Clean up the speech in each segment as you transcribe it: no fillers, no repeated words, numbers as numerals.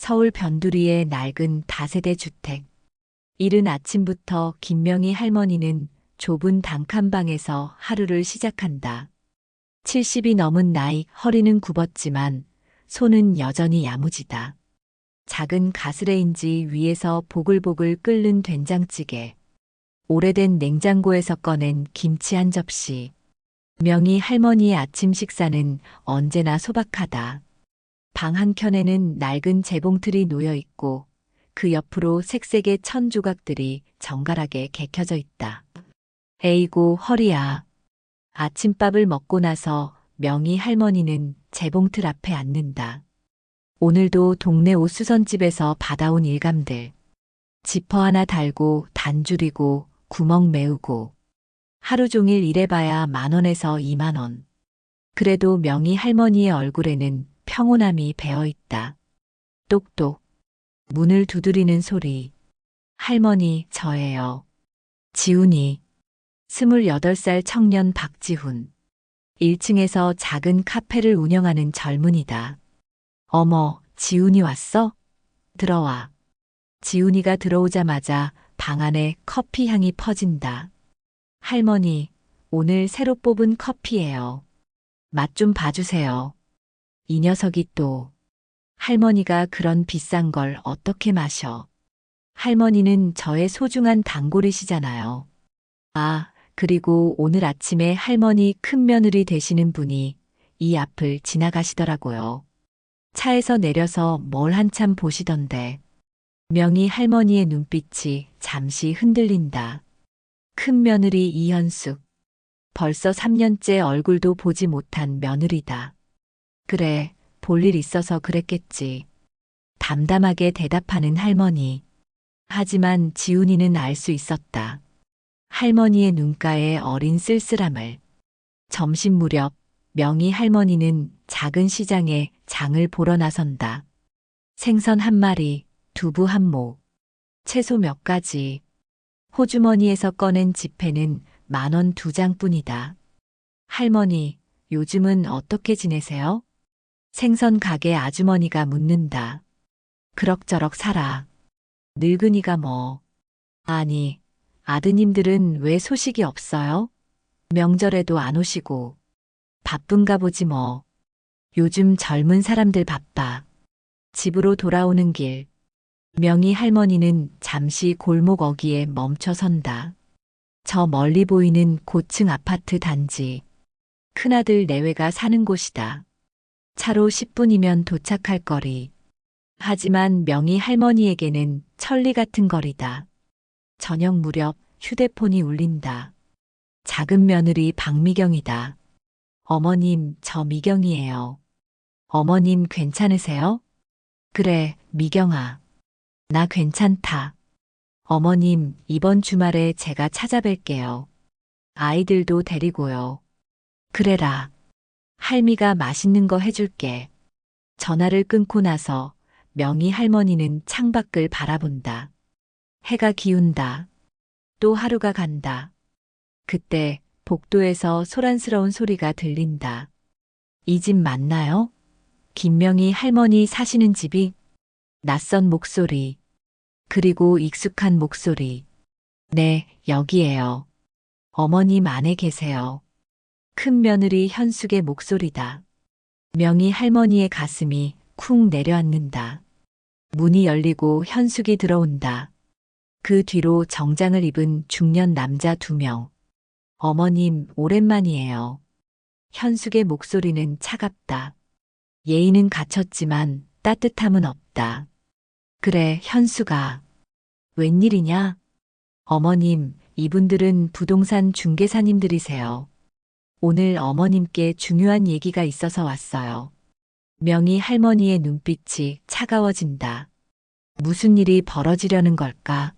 서울 변두리의 낡은 다세대 주택. 이른 아침부터 김명희 할머니는 좁은 단칸방에서 하루를 시작한다. 70이 넘은 나이, 허리는 굽었지만 손은 여전히 야무지다. 작은 가스레인지 위에서 보글보글 끓는 된장찌개. 오래된 냉장고에서 꺼낸 김치 한 접시. 명희 할머니의 아침 식사는 언제나 소박하다. 방 한켠에는 낡은 재봉틀이 놓여 있고 그 옆으로 색색의 천 조각들이 정갈하게 개켜져 있다. 에이고 허리야. 아침밥을 먹고 나서 명희 할머니는 재봉틀 앞에 앉는다. 오늘도 동네 옷수선집에서 받아온 일감들. 지퍼 하나 달고 단줄이고 구멍 메우고 하루 종일 일해봐야 10,000원에서 20,000원. 그래도 명희 할머니의 얼굴에는 평온함이 배어있다. 똑똑. 문을 두드리는 소리. 할머니, 저예요. 지훈이. 28살 청년 박지훈. 1층에서 작은 카페를 운영하는 젊은이다. 어머, 지훈이 왔어? 들어와. 지훈이가 들어오자마자 방 안에 커피 향이 퍼진다. 할머니, 오늘 새로 뽑은 커피예요. 맛 좀 봐주세요. 이 녀석이 또. 할머니가 그런 비싼 걸 어떻게 마셔? 할머니는 저의 소중한 단골이시잖아요. 아, 그리고 오늘 아침에 할머니 큰며느리 되시는 분이 이 앞을 지나가시더라고요. 차에서 내려서 뭘 한참 보시던데. 명희 할머니의 눈빛이 잠시 흔들린다. 큰며느리 이현숙. 벌써 3년째 얼굴도 보지 못한 며느리다. 그래, 볼 일 있어서 그랬겠지. 담담하게 대답하는 할머니. 하지만 지훈이는 알 수 있었다. 할머니의 눈가에 어린 쓸쓸함을. 점심 무렵 명희 할머니는 작은 시장에 장을 보러 나선다. 생선 한 마리, 두부 한 모, 채소 몇 가지. 호주머니에서 꺼낸 지폐는 10,000원 2장뿐이다. 할머니, 요즘은 어떻게 지내세요? 생선 가게 아주머니가 묻는다. 그럭저럭 살아. 늙은이가 뭐. 아니, 아드님들은 왜 소식이 없어요? 명절에도 안 오시고. 바쁜가 보지 뭐. 요즘 젊은 사람들 바빠. 집으로 돌아오는 길. 명희 할머니는 잠시 골목 어귀에 멈춰 선다. 저 멀리 보이는 고층 아파트 단지. 큰아들 내외가 사는 곳이다. 차로 10분이면 도착할 거리. 하지만 명희 할머니에게는 천리 같은 거리다. 저녁 무렵 휴대폰이 울린다. 작은 며느리 박미경이다. 어머님, 저 미경이에요. 어머님 괜찮으세요? 그래, 미경아. 나 괜찮다. 어머님, 이번 주말에 제가 찾아뵐게요. 아이들도 데리고요. 그래라. 할미가 맛있는 거 해줄게. 전화를 끊고 나서 명희 할머니는 창밖을 바라본다. 해가 기운다. 또 하루가 간다. 그때 복도에서 소란스러운 소리가 들린다. 이 집 맞나요? 김명희 할머니 사시는 집이? 낯선 목소리. 그리고 익숙한 목소리. 네, 여기에요. 어머님 안에 계세요. 큰 며느리 현숙의 목소리다. 명희 할머니의 가슴이 쿵 내려앉는다. 문이 열리고 현숙이 들어온다. 그 뒤로 정장을 입은 중년 남자 2명. 어머님, 오랜만이에요. 현숙의 목소리는 차갑다. 예의는 갖췄지만 따뜻함은 없다. 그래, 현숙아. 웬일이냐? 어머님, 이분들은 부동산 중개사님들이세요. 오늘 어머님께 중요한 얘기가 있어서 왔어요. 명희 할머니의 눈빛이 차가워진다. 무슨 일이 벌어지려는 걸까?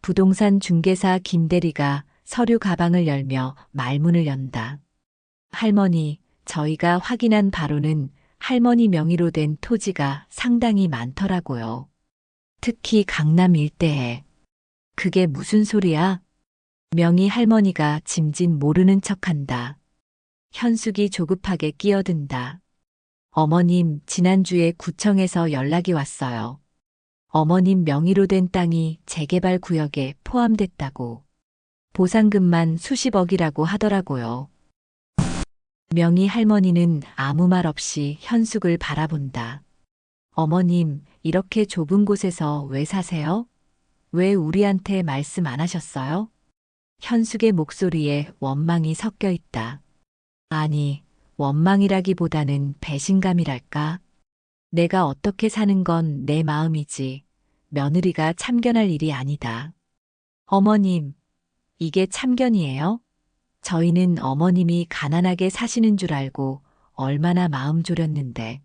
부동산 중개사 김대리가 서류 가방을 열며 말문을 연다. 할머니, 저희가 확인한 바로는 할머니 명의로 된 토지가 상당히 많더라고요. 특히 강남 일대에. 그게 무슨 소리야? 명희 할머니가 짐짓 모르는 척한다. 현숙이 조급하게 끼어든다. 어머님, 지난주에 구청에서 연락이 왔어요. 어머님 명의로 된 땅이 재개발 구역에 포함됐다고. 보상금만 수십억이라고 하더라고요. 명희 할머니는 아무 말 없이 현숙을 바라본다. 어머님, 이렇게 좁은 곳에서 왜 사세요? 왜 우리한테 말씀 안 하셨어요? 현숙의 목소리에 원망이 섞여 있다. 아니, 원망이라기보다는 배신감이랄까? 내가 어떻게 사는 건 내 마음이지. 며느리가 참견할 일이 아니다. 어머님, 이게 참견이에요? 저희는 어머님이 가난하게 사시는 줄 알고 얼마나 마음 졸였는데.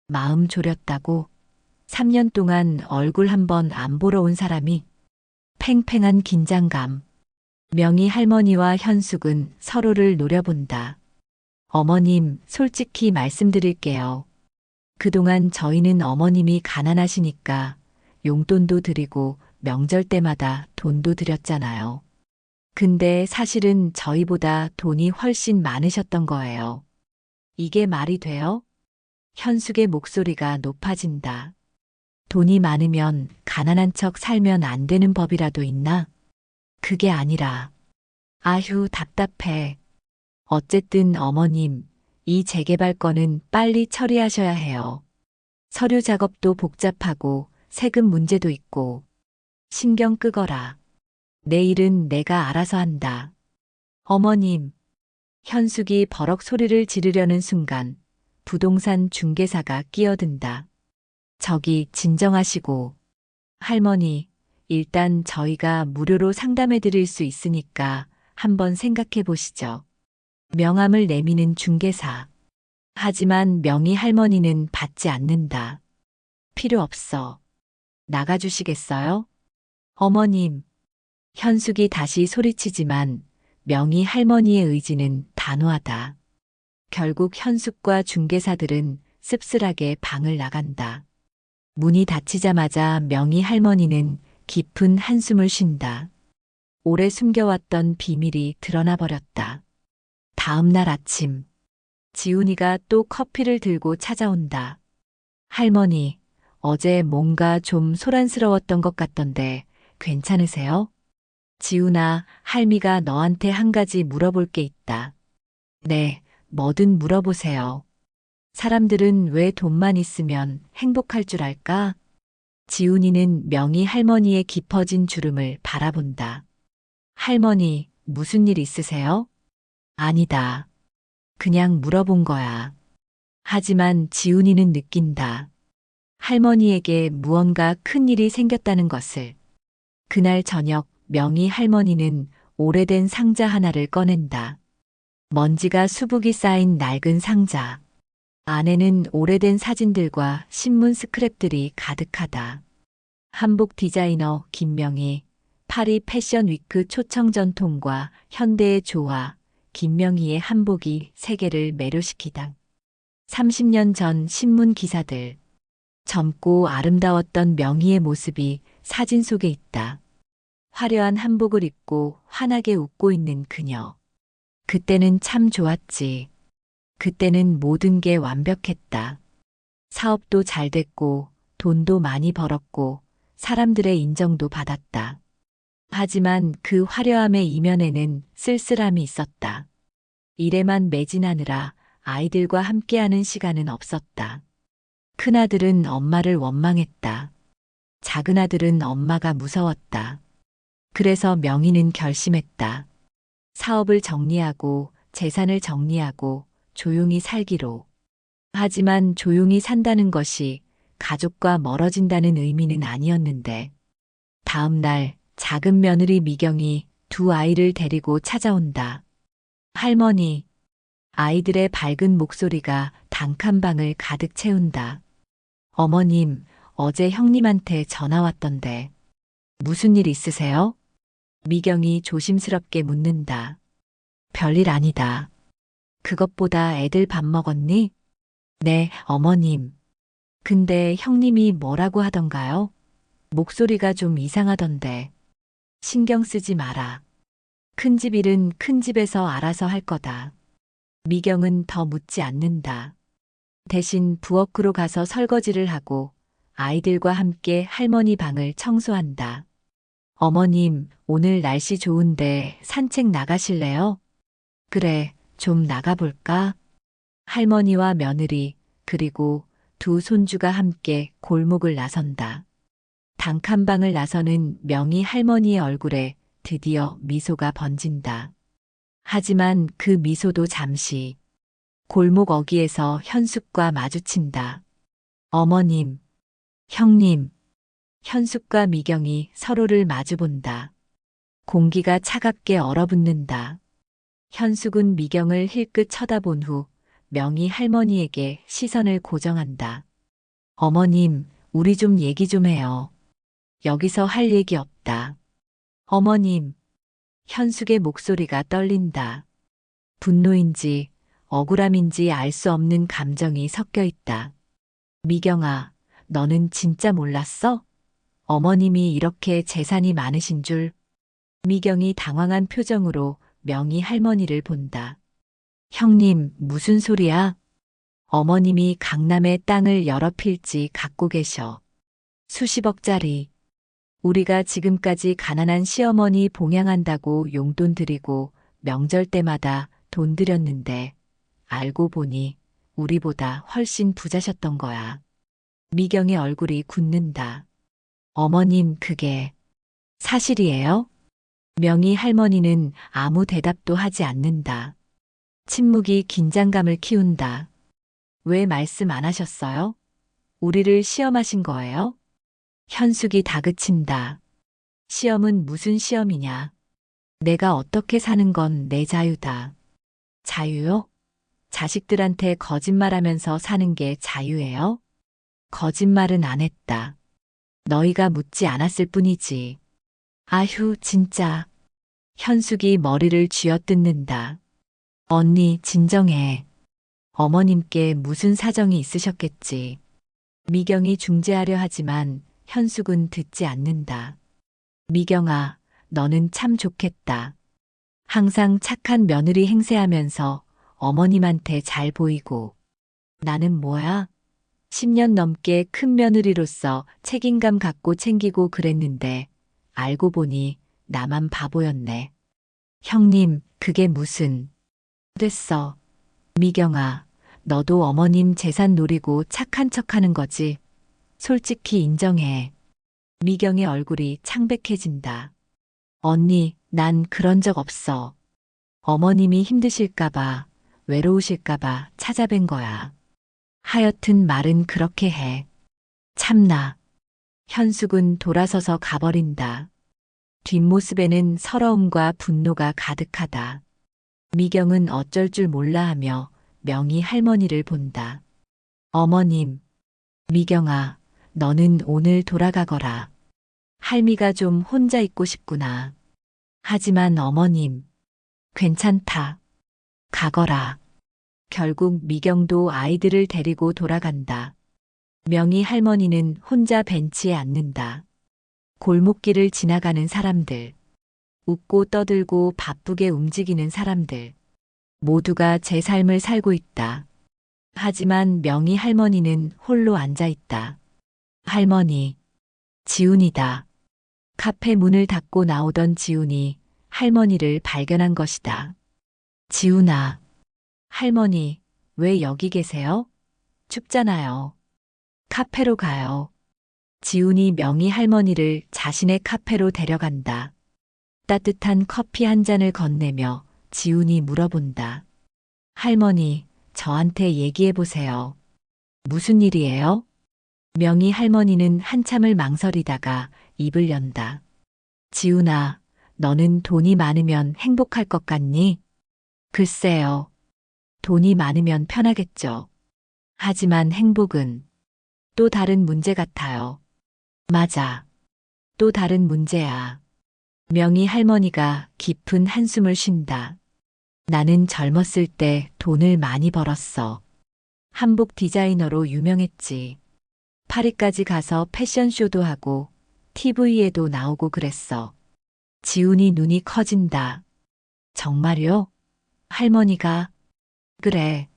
마음 졸였다고? 3년 동안 얼굴 한번 안 보러 온 사람이. 팽팽한 긴장감. 명희 할머니와 현숙은 서로를 노려본다. 어머님, 솔직히 말씀드릴게요. 그동안 저희는 어머님이 가난하시니까 용돈도 드리고 명절 때마다 돈도 드렸잖아요. 근데 사실은 저희보다 돈이 훨씬 많으셨던 거예요. 이게 말이 돼요? 현숙의 목소리가 높아진다. 돈이 많으면 가난한 척 살면 안 되는 법이라도 있나? 그게 아니라. 아휴, 답답해. 어쨌든 어머님, 이 재개발 건은 빨리 처리하셔야 해요. 서류 작업도 복잡하고 세금 문제도 있고. 신경 끄거라. 내일은 내가 알아서 한다. 어머님. 현숙이 버럭 소리를 지르려는 순간 부동산 중개사가 끼어든다. 저기 진정하시고. 할머니, 일단 저희가 무료로 상담해 드릴 수 있으니까 한번 생각해 보시죠. 명함을 내미는 중개사. 하지만 명희 할머니는 받지 않는다. 필요 없어. 나가주시겠어요? 어머님. 현숙이 다시 소리치지만 명희 할머니의 의지는 단호하다. 결국 현숙과 중개사들은 씁쓸하게 방을 나간다. 문이 닫히자마자 명희 할머니는 깊은 한숨을 쉰다. 오래 숨겨왔던 비밀이 드러나 버렸다. 다음 날 아침, 지훈이가 또 커피를 들고 찾아온다. 할머니, 어제 뭔가 좀 소란스러웠던 것 같던데 괜찮으세요? 지훈아, 할미가 너한테 한 가지 물어볼 게 있다. 네, 뭐든 물어보세요. 사람들은 왜 돈만 있으면 행복할 줄 알까? 지훈이는 명희 할머니의 깊어진 주름을 바라본다. 할머니, 무슨 일 있으세요? 아니다. 그냥 물어본 거야. 하지만 지훈이는 느낀다. 할머니에게 무언가 큰 일이 생겼다는 것을. 그날 저녁 명희 할머니는 오래된 상자 하나를 꺼낸다. 먼지가 수북이 쌓인 낡은 상자. 안에는 오래된 사진들과 신문 스크랩들이 가득하다. 한복 디자이너 김명희, 파리 패션 위크 초청 전통과 현대의 조화, 김명희의 한복이 세계를 매료시키다. 30년 전 신문 기사들. 젊고 아름다웠던 명희의 모습이 사진 속에 있다. 화려한 한복을 입고 환하게 웃고 있는 그녀. 그때는 참 좋았지. 그때는 모든 게 완벽했다. 사업도 잘 됐고, 돈도 많이 벌었고, 사람들의 인정도 받았다. 하지만 그 화려함의 이면에는 쓸쓸함이 있었다. 일에만 매진하느라 아이들과 함께하는 시간은 없었다. 큰아들은 엄마를 원망했다. 작은아들은 엄마가 무서웠다. 그래서 명희는 결심했다. 사업을 정리하고 재산을 정리하고 조용히 살기로. 하지만 조용히 산다는 것이 가족과 멀어진다는 의미는 아니었는데. 다음 날 작은 며느리 미경이 두 아이를 데리고 찾아온다. 할머니. 아이들의 밝은 목소리가 단칸방을 가득 채운다. 어머님, 어제 형님한테 전화 왔던데. 무슨 일 있으세요? 미경이 조심스럽게 묻는다. 별일 아니다. 그것보다 애들 밥 먹었니? 네, 어머님. 근데 형님이 뭐라고 하던가요? 목소리가 좀 이상하던데. 신경 쓰지 마라. 큰 집 일은 큰 집에서 알아서 할 거다. 미경은 더 묻지 않는다. 대신 부엌으로 가서 설거지를 하고 아이들과 함께 할머니 방을 청소한다. 어머님, 오늘 날씨 좋은데 산책 나가실래요? 그래, 좀 나가볼까? 할머니와 며느리, 그리고 두 손주가 함께 골목을 나선다. 단칸방을 나서는 명희 할머니의 얼굴에 드디어 미소가 번진다. 하지만 그 미소도 잠시 골목 어귀에서 현숙과 마주친다. 어머님, 형님, 현숙과 미경이 서로를 마주본다. 공기가 차갑게 얼어붙는다. 현숙은 미경을 힐끗 쳐다본 후 명희 할머니에게 시선을 고정한다. 어머님, 우리 좀 얘기 좀 해요. 여기서 할 얘기 없다. 어머님, 현숙의 목소리가 떨린다. 분노인지 억울함인지 알 수 없는 감정이 섞여 있다. 미경아, 너는 진짜 몰랐어? 어머님이 이렇게 재산이 많으신 줄. 미경이 당황한 표정으로 명희 할머니를 본다. 형님, 무슨 소리야? 어머님이 강남의 땅을 여러 필지 갖고 계셔. 수십억짜리. 우리가 지금까지 가난한 시어머니 봉양한다고 용돈 드리고 명절 때마다 돈 드렸는데 알고 보니 우리보다 훨씬 부자셨던 거야. 미경의 얼굴이 굳는다. 어머님, 그게 사실이에요? 명희 할머니는 아무 대답도 하지 않는다. 침묵이 긴장감을 키운다. 왜 말씀 안 하셨어요? 우리를 시험하신 거예요? 현숙이 다그친다. 시험은 무슨 시험이냐? 내가 어떻게 사는 건 내 자유다. 자유요? 자식들한테 거짓말하면서 사는 게 자유예요? 거짓말은 안 했다. 너희가 묻지 않았을 뿐이지. 아휴, 진짜. 현숙이 머리를 쥐어뜯는다. 언니, 진정해. 어머님께 무슨 사정이 있으셨겠지. 미경이 중재하려 하지만 현숙은 듣지 않는다. 미경아, 너는 참 좋겠다. 항상 착한 며느리 행세하면서 어머님한테 잘 보이고. 나는 뭐야? 10년 넘게 큰 며느리로서 책임감 갖고 챙기고 그랬는데 알고 보니 나만 바보였네. 형님, 그게 무슨. 됐어. 미경아, 너도 어머님 재산 노리고 착한 척하는 거지. 솔직히 인정해. 미경의 얼굴이 창백해진다. 언니, 난 그런 적 없어. 어머님이 힘드실까봐, 외로우실까봐 찾아뵌 거야. 하여튼 말은 그렇게 해. 참나. 현숙은 돌아서서 가버린다. 뒷모습에는 서러움과 분노가 가득하다. 미경은 어쩔 줄 몰라 하며 명희 할머니를 본다. 어머님, 미경아, 너는 오늘 돌아가거라. 할미가 좀 혼자 있고 싶구나. 하지만 어머님, 괜찮다. 가거라. 결국 미경도 아이들을 데리고 돌아간다. 명희 할머니는 혼자 벤치에 앉는다. 골목길을 지나가는 사람들, 웃고 떠들고 바쁘게 움직이는 사람들, 모두가 제 삶을 살고 있다. 하지만 명희 할머니는 홀로 앉아 있다. 할머니, 지훈이다. 카페 문을 닫고 나오던 지훈이 할머니를 발견한 것이다. 지훈아, 할머니, 왜 여기 계세요? 춥잖아요. 카페로 가요. 지훈이 명희 할머니를 자신의 카페로 데려간다. 따뜻한 커피 한 잔을 건네며 지훈이 물어본다. 할머니, 저한테 얘기해 보세요. 무슨 일이에요? 명희 할머니는 한참을 망설이다가 입을 연다. 지훈아, 너는 돈이 많으면 행복할 것 같니? 글쎄요. 돈이 많으면 편하겠죠. 하지만 행복은 또 다른 문제 같아요. 맞아. 또 다른 문제야. 명희 할머니가 깊은 한숨을 쉰다. 나는 젊었을 때 돈을 많이 벌었어. 한복 디자이너로 유명했지. 파리까지 가서 패션쇼도 하고 TV에도 나오고 그랬어. 지훈이 눈이 커진다. 정말요? 할머니가? 그래.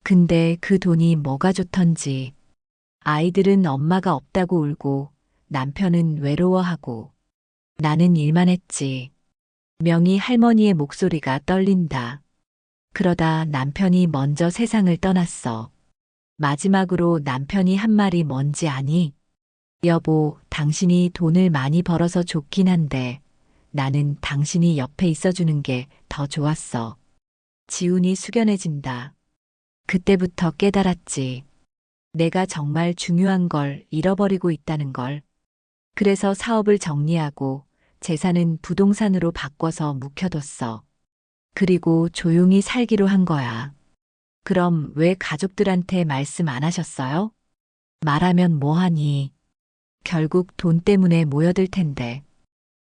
근데 그 돈이 뭐가 좋던지. 아이들은 엄마가 없다고 울고 남편은 외로워하고 나는 일만 했지. 명희 할머니의 목소리가 떨린다. 그러다 남편이 먼저 세상을 떠났어. 마지막으로 남편이 한 말이 뭔지 아니? 여보, 당신이 돈을 많이 벌어서 좋긴 한데 나는 당신이 옆에 있어주는 게 더 좋았어. 지훈이 숙연해진다. 그때부터 깨달았지. 내가 정말 중요한 걸 잃어버리고 있다는 걸. 그래서 사업을 정리하고 재산은 부동산으로 바꿔서 묵혀뒀어. 그리고 조용히 살기로 한 거야. 그럼 왜 가족들한테 말씀 안 하셨어요? 말하면 뭐하니? 결국 돈 때문에 모여들 텐데.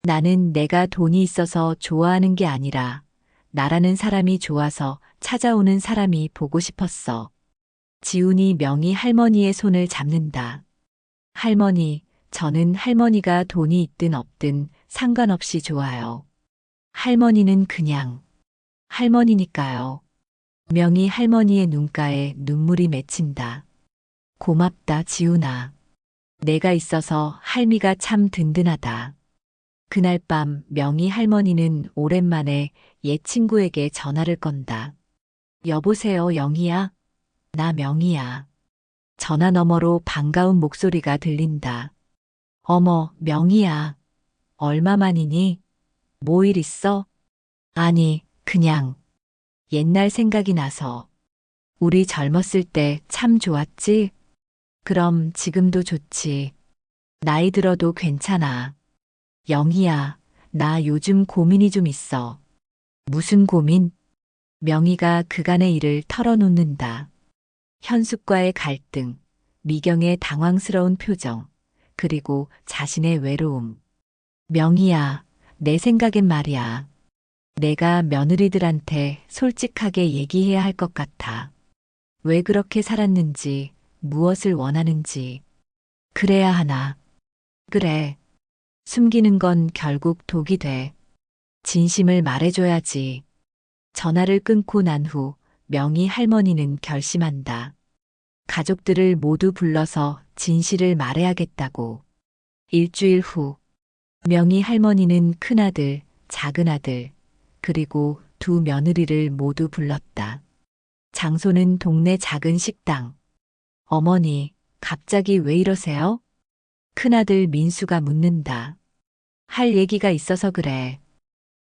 나는 내가 돈이 있어서 좋아하는 게 아니라 나라는 사람이 좋아서 찾아오는 사람이 보고 싶었어. 지훈이 명희 할머니의 손을 잡는다. 할머니, 저는 할머니가 돈이 있든 없든 상관없이 좋아요. 할머니는 그냥 할머니니까요. 명희 할머니의 눈가에 눈물이 맺힌다. 고맙다, 지훈아. 내가 있어서 할미가 참 든든하다. 그날 밤 명희 할머니는 오랜만에 옛 친구에게 전화를 건다. 여보세요, 영희야? 나 명희야. 전화 너머로 반가운 목소리가 들린다. 어머, 명희야. 얼마만이니? 뭐 일 있어? 아니, 그냥 옛날 생각이 나서. 우리 젊었을 때 참 좋았지? 그럼 지금도 좋지. 나이 들어도 괜찮아. 영희야, 나 요즘 고민이 좀 있어. 무슨 고민? 명희가 그간의 일을 털어놓는다. 현숙과의 갈등, 미경의 당황스러운 표정, 그리고 자신의 외로움. 명희야, 내 생각엔 말이야. 내가 며느리들한테 솔직하게 얘기해야 할 것 같아. 왜 그렇게 살았는지, 무엇을 원하는지. 그래야 하나. 그래. 숨기는 건 결국 독이 돼. 진심을 말해줘야지. 전화를 끊고 난 후 명희 할머니는 결심한다. 가족들을 모두 불러서 진실을 말해야겠다고. 일주일 후 명희 할머니는 큰아들, 작은아들, 그리고 두 며느리를 모두 불렀다. 장소는 동네 작은 식당. 어머니, 갑자기 왜 이러세요? 큰아들 민수가 묻는다. 할 얘기가 있어서 그래.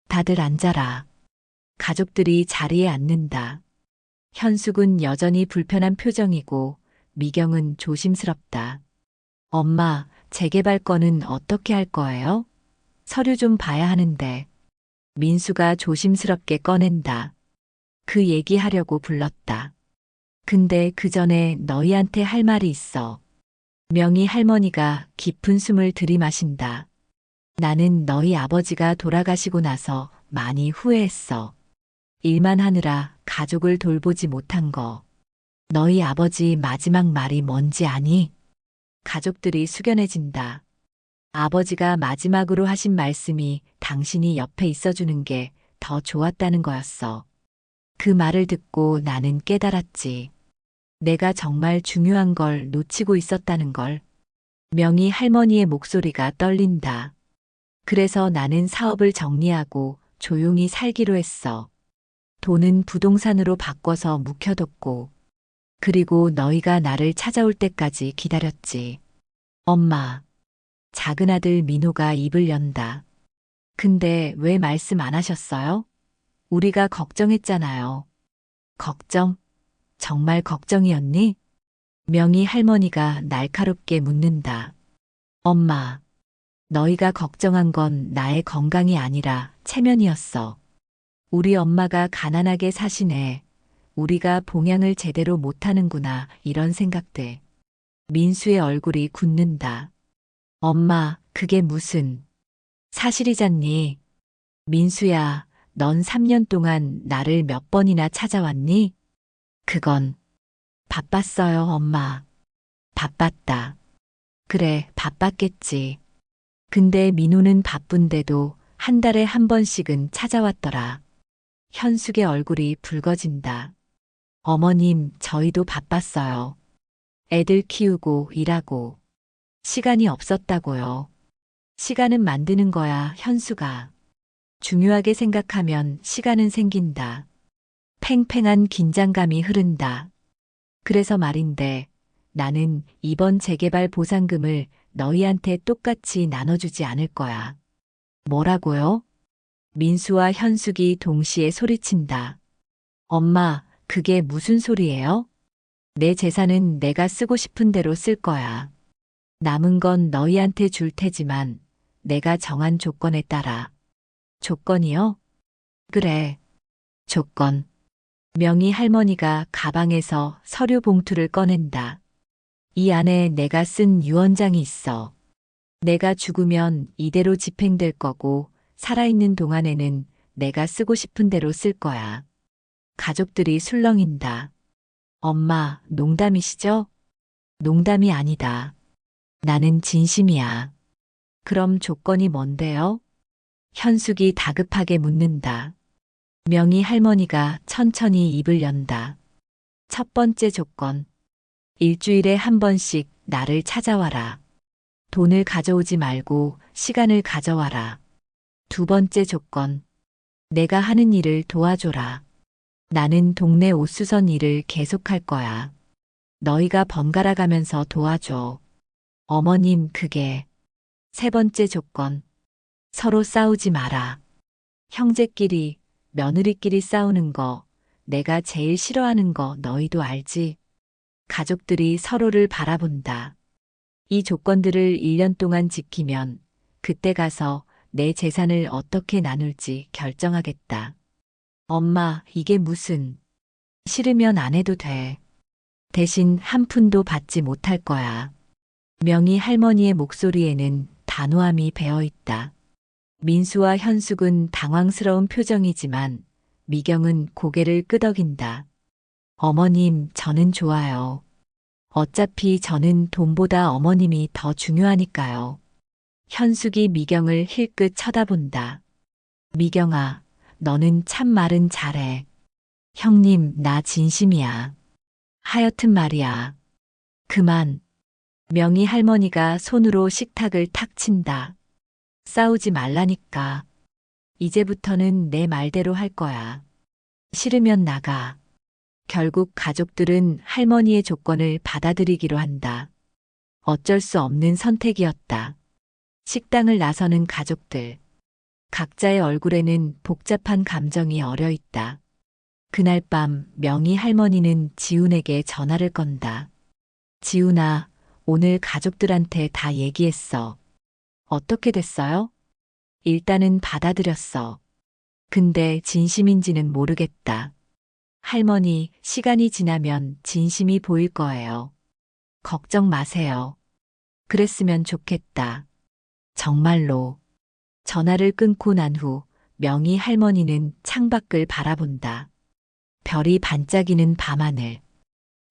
다들 앉아라. 가족들이 자리에 앉는다. 현숙은 여전히 불편한 표정이고 미경은 조심스럽다. 엄마, 재개발 건은 어떻게 할 거예요? 서류 좀 봐야 하는데. 민수가 조심스럽게 꺼낸다. 그 얘기하려고 불렀다. 근데 그 전에 너희한테 할 말이 있어. 명희 할머니가 깊은 숨을 들이마신다. 나는 너희 아버지가 돌아가시고 나서 많이 후회했어. 일만 하느라 가족을 돌보지 못한 거. 너희 아버지 마지막 말이 뭔지 아니? 가족들이 숙연해진다. 아버지가 마지막으로 하신 말씀이 당신이 옆에 있어주는 게 더 좋았다는 거였어. 그 말을 듣고 나는 깨달았지. 내가 정말 중요한 걸 놓치고 있었다는 걸. 명희 할머니의 목소리가 떨린다. 그래서 나는 사업을 정리하고 조용히 살기로 했어. 돈은 부동산으로 바꿔서 묵혀뒀고, 그리고 너희가 나를 찾아올 때까지 기다렸지. 엄마, 작은아들 민호가 입을 연다. 근데 왜 말씀 안 하셨어요? 우리가 걱정했잖아요. 걱정? 정말 걱정이었니? 명희 할머니가 날카롭게 묻는다. 엄마, 너희가 걱정한 건 나의 건강이 아니라 체면이었어. 우리 엄마가 가난하게 사시네. 우리가 봉양을 제대로 못하는구나. 이런 생각들. 민수의 얼굴이 굳는다. 엄마, 그게 무슨 사실이잖니. 민수야, 넌 3년 동안 나를 몇 번이나 찾아왔니? 그건 바빴어요, 엄마. 바빴다. 그래, 바빴겠지. 근데 민호는 바쁜데도 한 달에 한 번씩은 찾아왔더라. 현숙의 얼굴이 붉어진다. 어머님, 저희도 바빴어요. 애들 키우고 일하고 시간이 없었다고요. 시간은 만드는 거야, 현수가. 중요하게 생각하면 시간은 생긴다. 팽팽한 긴장감이 흐른다. 그래서 말인데 나는 이번 재개발 보상금을 너희한테 똑같이 나눠주지 않을 거야. 뭐라고요? 민수와 현숙이 동시에 소리친다. 엄마, 그게 무슨 소리예요? 내 재산은 내가 쓰고 싶은 대로 쓸 거야. 남은 건 너희한테 줄 테지만 내가 정한 조건에 따라. 조건이요? 그래, 조건. 명희 할머니가 가방에서 서류 봉투를 꺼낸다. 이 안에 내가 쓴 유언장이 있어. 내가 죽으면 이대로 집행될 거고 살아있는 동안에는 내가 쓰고 싶은 대로 쓸 거야. 가족들이 술렁인다. 엄마, 농담이시죠? 농담이 아니다. 나는 진심이야. 그럼 조건이 뭔데요? 현숙이 다급하게 묻는다. 명희 할머니가 천천히 입을 연다. 첫 번째 조건. 일주일에 한 번씩 나를 찾아와라. 돈을 가져오지 말고 시간을 가져와라. 두 번째 조건. 내가 하는 일을 도와줘라. 나는 동네 옷수선 일을 계속할 거야. 너희가 번갈아 가면서 도와줘. 어머님, 그게. 세 번째 조건. 서로 싸우지 마라. 형제끼리, 며느리끼리 싸우는 거, 내가 제일 싫어하는 거 너희도 알지? 가족들이 서로를 바라본다. 이 조건들을 1년 동안 지키면 그때 가서 내 재산을 어떻게 나눌지 결정하겠다. 엄마, 이게 무슨. 싫으면 안 해도 돼. 대신 한 푼도 받지 못할 거야. 명희 할머니의 목소리에는 단호함이 배어 있다. 민수와 현숙은 당황스러운 표정이지만 미경은 고개를 끄덕인다. 어머님, 저는 좋아요. 어차피 저는 돈보다 어머님이 더 중요하니까요. 현숙이 미경을 힐끗 쳐다본다. 미경아, 너는 참 말은 잘해. 형님, 나 진심이야. 하여튼 말이야. 그만. 명희 할머니가 손으로 식탁을 탁 친다. 싸우지 말라니까. 이제부터는 내 말대로 할 거야. 싫으면 나가. 결국 가족들은 할머니의 조건을 받아들이기로 한다. 어쩔 수 없는 선택이었다. 식당을 나서는 가족들. 각자의 얼굴에는 복잡한 감정이 어려 있다. 그날 밤 명희 할머니는 지훈에게 전화를 건다. 지훈아, 오늘 가족들한테 다 얘기했어. 어떻게 됐어요? 일단은 받아들였어. 근데 진심인지는 모르겠다. 할머니, 시간이 지나면 진심이 보일 거예요. 걱정 마세요. 그랬으면 좋겠다. 정말로. 전화를 끊고 난 후 명희 할머니는 창밖을 바라본다. 별이 반짝이는 밤하늘.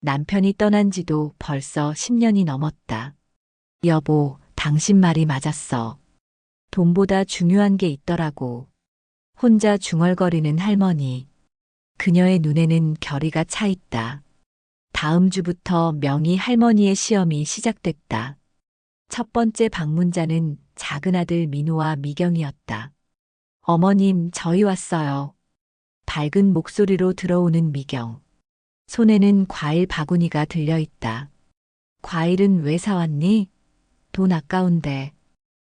남편이 떠난 지도 벌써 10년이 넘었다. 여보, 당신 말이 맞았어. 돈보다 중요한 게 있더라고. 혼자 중얼거리는 할머니. 그녀의 눈에는 결의가 차 있다. 다음 주부터 명희 할머니의 시험이 시작됐다. 첫 번째 방문자는 작은 아들 민호와 미경이었다. 어머님, 저희 왔어요. 밝은 목소리로 들어오는 미경. 손에는 과일 바구니가 들려 있다. 과일은 왜 사왔니? 돈 아까운데.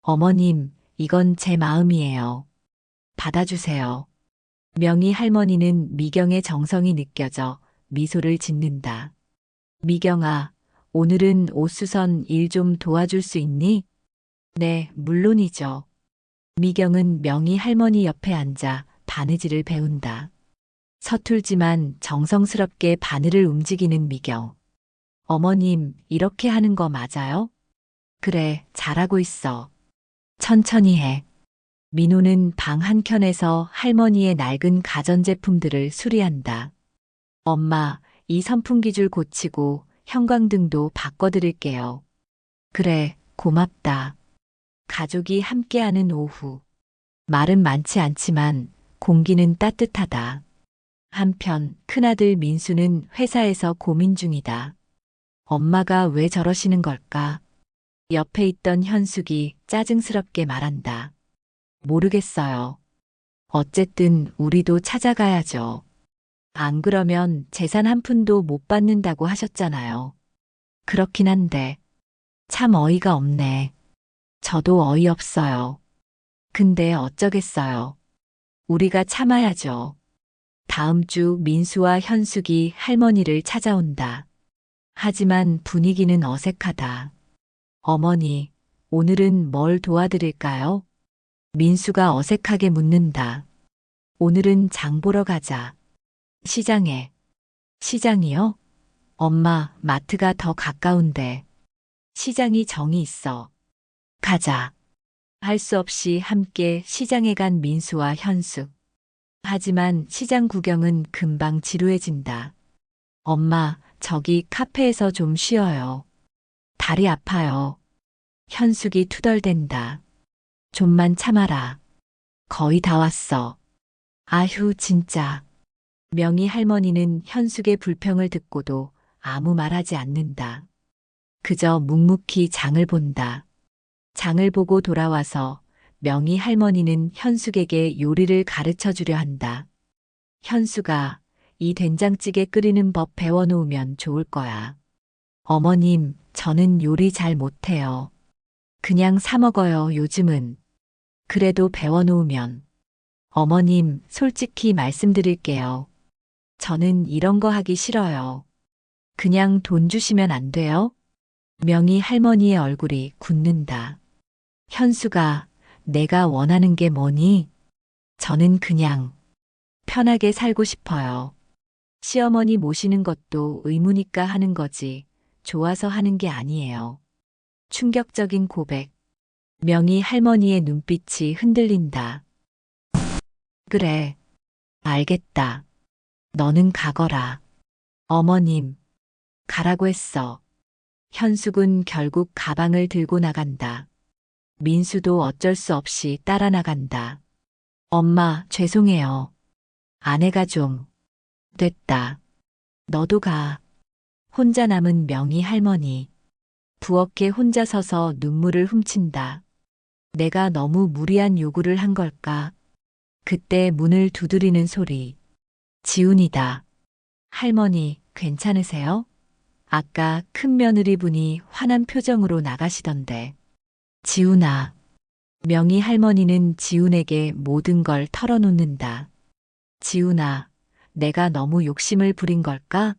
어머님, 이건 제 마음이에요. 받아주세요. 명희 할머니는 미경의 정성이 느껴져 미소를 짓는다. 미경아, 오늘은 옷수선 일 좀 도와줄 수 있니? 네, 물론이죠. 미경은 명희 할머니 옆에 앉아 바느질을 배운다. 서툴지만 정성스럽게 바늘을 움직이는 미경. 어머님, 이렇게 하는 거 맞아요? 그래, 잘하고 있어. 천천히 해. 민호는 방 한켠에서 할머니의 낡은 가전제품들을 수리한다. 엄마, 이 선풍기줄 고치고 형광등도 바꿔드릴게요. 그래, 고맙다. 가족이 함께하는 오후. 말은 많지 않지만 공기는 따뜻하다. 한편 큰아들 민수는 회사에서 고민 중이다. 엄마가 왜 저러시는 걸까? 옆에 있던 현숙이 짜증스럽게 말한다. 모르겠어요. 어쨌든 우리도 찾아가야죠. 안 그러면 재산 한 푼도 못 받는다고 하셨잖아요. 그렇긴 한데 참 어이가 없네. 저도 어이없어요. 근데 어쩌겠어요. 우리가 참아야죠. 다음 주 민수와 현숙이 할머니를 찾아온다. 하지만 분위기는 어색하다. 어머니, 오늘은 뭘 도와드릴까요? 민수가 어색하게 묻는다. 오늘은 장 보러 가자. 시장에. 시장이요? 엄마, 마트가 더 가까운데. 시장이 정이 있어. 가자. 할 수 없이 함께 시장에 간 민수와 현숙. 하지만 시장 구경은 금방 지루해진다. 엄마, 저기 카페에서 좀 쉬어요. 다리 아파요. 현숙이 투덜댄다. 좀만 참아라. 거의 다 왔어. 아휴, 진짜. 명희 할머니는 현숙의 불평을 듣고도 아무 말하지 않는다. 그저 묵묵히 장을 본다. 장을 보고 돌아와서 명희 할머니는 현숙에게 요리를 가르쳐 주려 한다. 현숙아, 이 된장찌개 끓이는 법 배워놓으면 좋을 거야. 어머님, 저는 요리 잘 못해요. 그냥 사 먹어요, 요즘은. 그래도 배워놓으면. 어머님, 솔직히 말씀드릴게요. 저는 이런 거 하기 싫어요. 그냥 돈 주시면 안 돼요? 명희 할머니의 얼굴이 굳는다. 현수가, 내가 원하는 게 뭐니? 저는 그냥 편하게 살고 싶어요. 시어머니 모시는 것도 의무니까 하는 거지, 좋아서 하는 게 아니에요. 충격적인 고백. 명희 할머니의 눈빛이 흔들린다. 그래, 알겠다. 너는 가거라. 어머님, 가라고 했어. 현숙은 결국 가방을 들고 나간다. 민수도 어쩔 수 없이 따라 나간다. 엄마, 죄송해요. 아내가 좀 됐다. 너도 가. 혼자 남은 명희 할머니. 부엌에 혼자 서서 눈물을 훔친다. 내가 너무 무리한 요구를 한 걸까? 그때 문을 두드리는 소리. 지훈이다. 할머니, 괜찮으세요? 아까 큰 며느리분이 화난 표정으로 나가시던데. 지훈아. 명희 할머니는 지훈에게 모든 걸 털어놓는다. 지훈아, 내가 너무 욕심을 부린 걸까?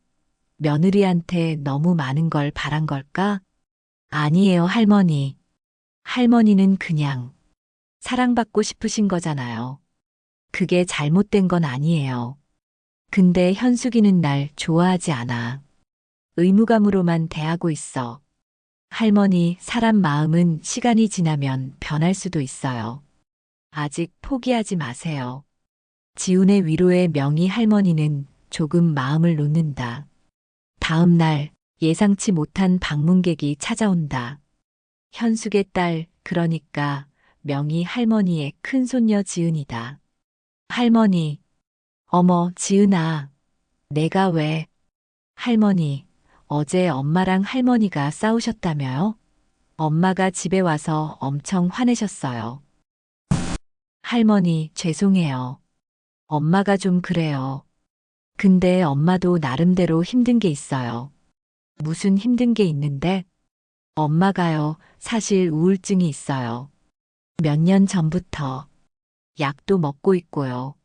며느리한테 너무 많은 걸 바란 걸까? 아니에요, 할머니. 할머니는 그냥 사랑받고 싶으신 거잖아요. 그게 잘못된 건 아니에요. 근데 현숙이는 날 좋아하지 않아. 의무감으로만 대하고 있어. 할머니, 사람 마음은 시간이 지나면 변할 수도 있어요. 아직 포기하지 마세요. 지훈의 위로에 명희 할머니는 조금 마음을 놓는다. 다음 날 예상치 못한 방문객이 찾아온다. 현숙의 딸, 그러니까 명희 할머니의 큰손녀 지은이다. 할머니, 어머, 지은아, 내가 왜? 할머니, 어제 엄마랑 할머니가 싸우셨다며요? 엄마가 집에 와서 엄청 화내셨어요. 할머니, 죄송해요. 엄마가 좀 그래요. 근데 엄마도 나름대로 힘든 게 있어요. 무슨 힘든 게 있는데? 엄마가요, 사실 우울증이 있어요. 몇 년 전부터 약도 먹고 있고요.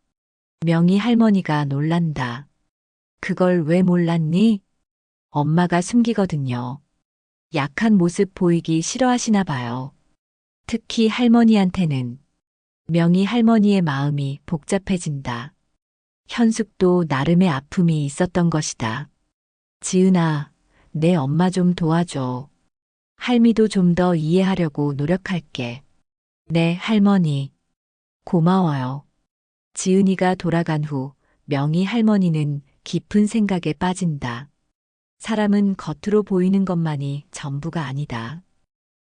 명희 할머니가 놀란다. 그걸 왜 몰랐니? 엄마가 숨기거든요. 약한 모습 보이기 싫어하시나 봐요. 특히 할머니한테는. 명희 할머니의 마음이 복잡해진다. 현숙도 나름의 아픔이 있었던 것이다. 지은아, 내 엄마 좀 도와줘. 할미도 좀 더 이해하려고 노력할게. 네, 할머니. 고마워요. 지은이가 돌아간 후 명희 할머니는 깊은 생각에 빠진다. 사람은 겉으로 보이는 것만이 전부가 아니다.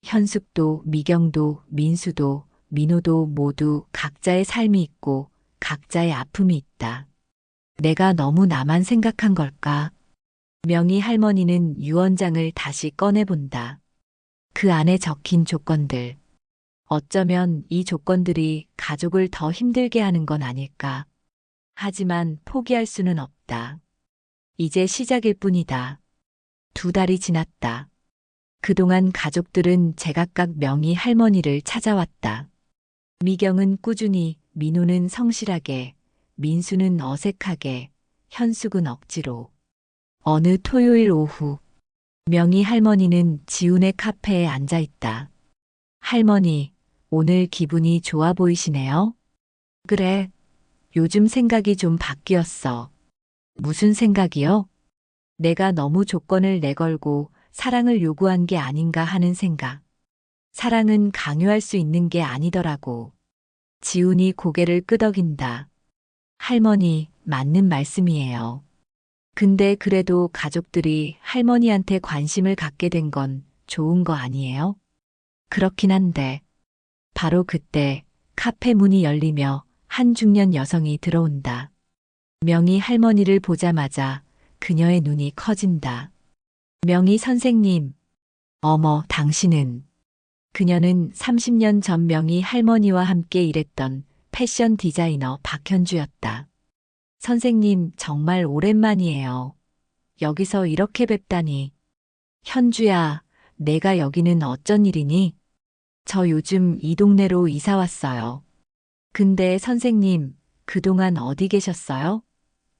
현숙도, 미경도, 민수도, 민호도 모두 각자의 삶이 있고 각자의 아픔이 있다. 내가 너무 나만 생각한 걸까? 명희 할머니는 유언장을 다시 꺼내본다. 그 안에 적힌 조건들. 어쩌면 이 조건들이 가족을 더 힘들게 하는 건 아닐까. 하지만 포기할 수는 없다. 이제 시작일 뿐이다. 2달이 지났다. 그동안 가족들은 제각각 명희 할머니를 찾아왔다. 미경은 꾸준히, 민호는 성실하게, 민수는 어색하게, 현숙은 억지로. 어느 토요일 오후, 명희 할머니는 지훈의 카페에 앉아 있다. 할머니, 오늘 기분이 좋아 보이시네요? 그래, 요즘 생각이 좀 바뀌었어. 무슨 생각이요? 내가 너무 조건을 내걸고 사랑을 요구한 게 아닌가 하는 생각. 사랑은 강요할 수 있는 게 아니더라고. 지훈이 고개를 끄덕인다. 할머니, 맞는 말씀이에요. 근데 그래도 가족들이 할머니한테 관심을 갖게 된 건 좋은 거 아니에요? 그렇긴 한데, 바로 그때 카페 문이 열리며 한 중년 여성이 들어온다. 명희 할머니를 보자마자 그녀의 눈이 커진다. 명희 선생님, 어머, 당신은. 그녀는 30년 전 명희 할머니와 함께 일했던 패션 디자이너 박현주였다. 선생님, 정말 오랜만이에요. 여기서 이렇게 뵙다니. 현주야, 내가 여기는 어쩐 일이니? 저 요즘 이 동네로 이사 왔어요. 근데 선생님, 그동안 어디 계셨어요?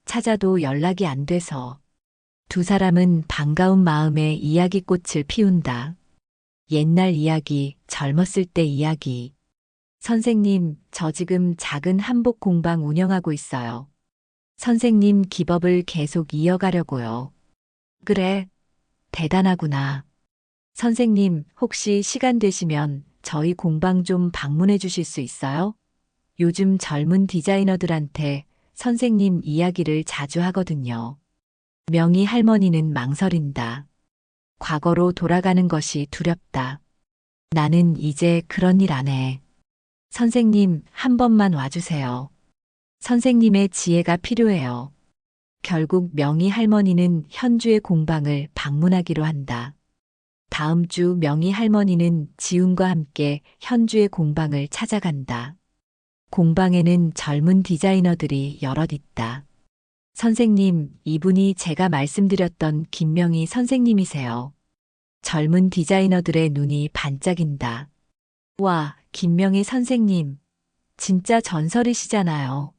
찾아도 연락이 안 돼서. 2사람은 반가운 마음에 이야기꽃을 피운다. 옛날 이야기, 젊었을 때 이야기. 선생님, 저 지금 작은 한복 공방 운영하고 있어요. 선생님 기법을 계속 이어가려고요. 그래, 대단하구나. 선생님, 혹시 시간 되시면 저희 공방 좀 방문해 주실 수 있어요? 요즘 젊은 디자이너들한테 선생님 이야기를 자주 하거든요. 명희 할머니는 망설인다. 과거로 돌아가는 것이 두렵다. 나는 이제 그런 일 안 해. 선생님, 한 번만 와주세요. 선생님의 지혜가 필요해요. 결국 명희 할머니는 현주의 공방을 방문하기로 한다. 다음 주 명희 할머니는 지훈과 함께 현주의 공방을 찾아간다. 공방에는 젊은 디자이너들이 여럿 있다. 선생님, 이분이 제가 말씀드렸던 김명희 선생님이세요. 젊은 디자이너들의 눈이 반짝인다. 와, 김명희 선생님. 진짜 전설이시잖아요.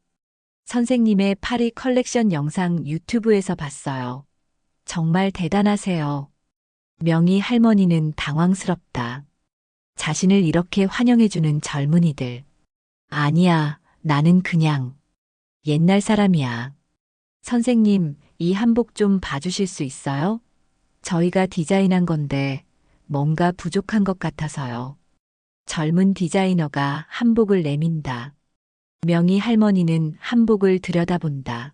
선생님의 파리 컬렉션 영상 유튜브에서 봤어요. 정말 대단하세요. 명희 할머니는 당황스럽다. 자신을 이렇게 환영해주는 젊은이들. 아니야, 나는 그냥 옛날 사람이야. 선생님, 이 한복 좀 봐주실 수 있어요? 저희가 디자인한 건데 뭔가 부족한 것 같아서요. 젊은 디자이너가 한복을 내민다. 명희 할머니는 한복을 들여다본다.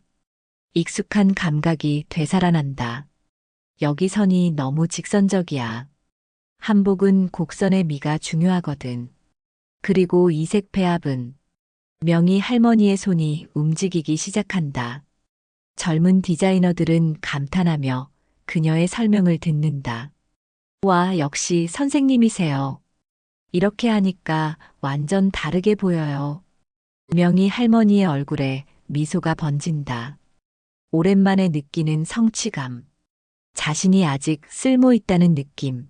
익숙한 감각이 되살아난다. 여기 선이 너무 직선적이야. 한복은 곡선의 미가 중요하거든. 그리고 이색 배합은. 명희 할머니의 손이 움직이기 시작한다. 젊은 디자이너들은 감탄하며 그녀의 설명을 듣는다. 와, 역시 선생님이세요. 이렇게 하니까 완전 다르게 보여요. 명희 할머니의 얼굴에 미소가 번진다. 오랜만에 느끼는 성취감. 자신이 아직 쓸모 있다는 느낌.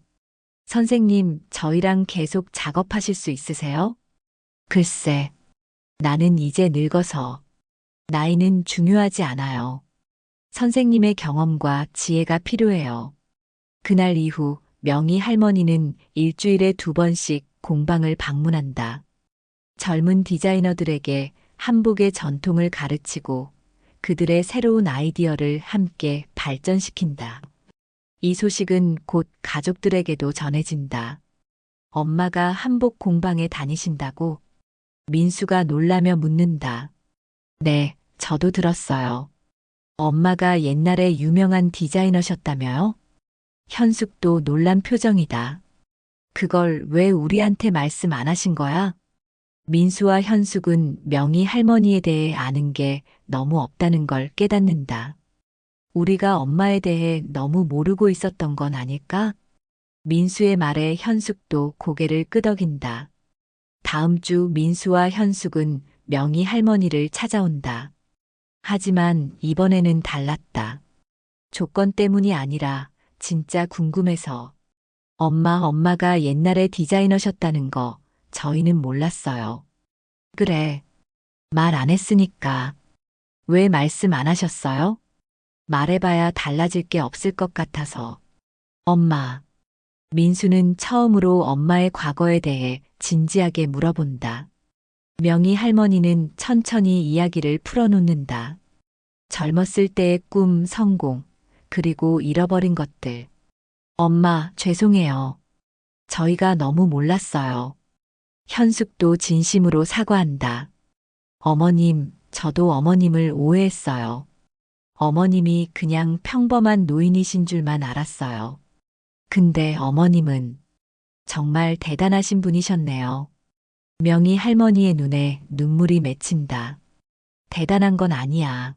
선생님, 저희랑 계속 작업하실 수 있으세요? 글쎄, 나는 이제 늙어서. 나이는 중요하지 않아요. 선생님의 경험과 지혜가 필요해요. 그날 이후 명희 할머니는 일주일에 2번씩 공방을 방문한다. 젊은 디자이너들에게 한복의 전통을 가르치고 그들의 새로운 아이디어를 함께 발전시킨다. 이 소식은 곧 가족들에게도 전해진다. 엄마가 한복 공방에 다니신다고? 민수가 놀라며 묻는다. 네, 저도 들었어요. 엄마가 옛날에 유명한 디자이너셨다며요? 현숙도 놀란 표정이다. 그걸 왜 우리한테 말씀 안 하신 거야? 민수와 현숙은 명희 할머니에 대해 아는 게 너무 없다는 걸 깨닫는다. 우리가 엄마에 대해 너무 모르고 있었던 건 아닐까? 민수의 말에 현숙도 고개를 끄덕인다. 다음 주 민수와 현숙은 명희 할머니를 찾아온다. 하지만 이번에는 달랐다. 조건 때문이 아니라 진짜 궁금해서. 엄마가 옛날에 디자이너셨다는 거 저희는 몰랐어요. 그래, 말 안 했으니까. 왜 말씀 안 하셨어요? 말해봐야 달라질 게 없을 것 같아서. 엄마. 민수는 처음으로 엄마의 과거에 대해 진지하게 물어본다. 명희 할머니는 천천히 이야기를 풀어놓는다. 젊었을 때의 꿈, 성공, 그리고 잃어버린 것들. 엄마, 죄송해요. 저희가 너무 몰랐어요. 현숙도 진심으로 사과한다. 어머님, 저도 어머님을 오해했어요. 어머님이 그냥 평범한 노인이신 줄만 알았어요. 근데 어머님은 정말 대단하신 분이셨네요. 명희 할머니의 눈에 눈물이 맺힌다. 대단한 건 아니야.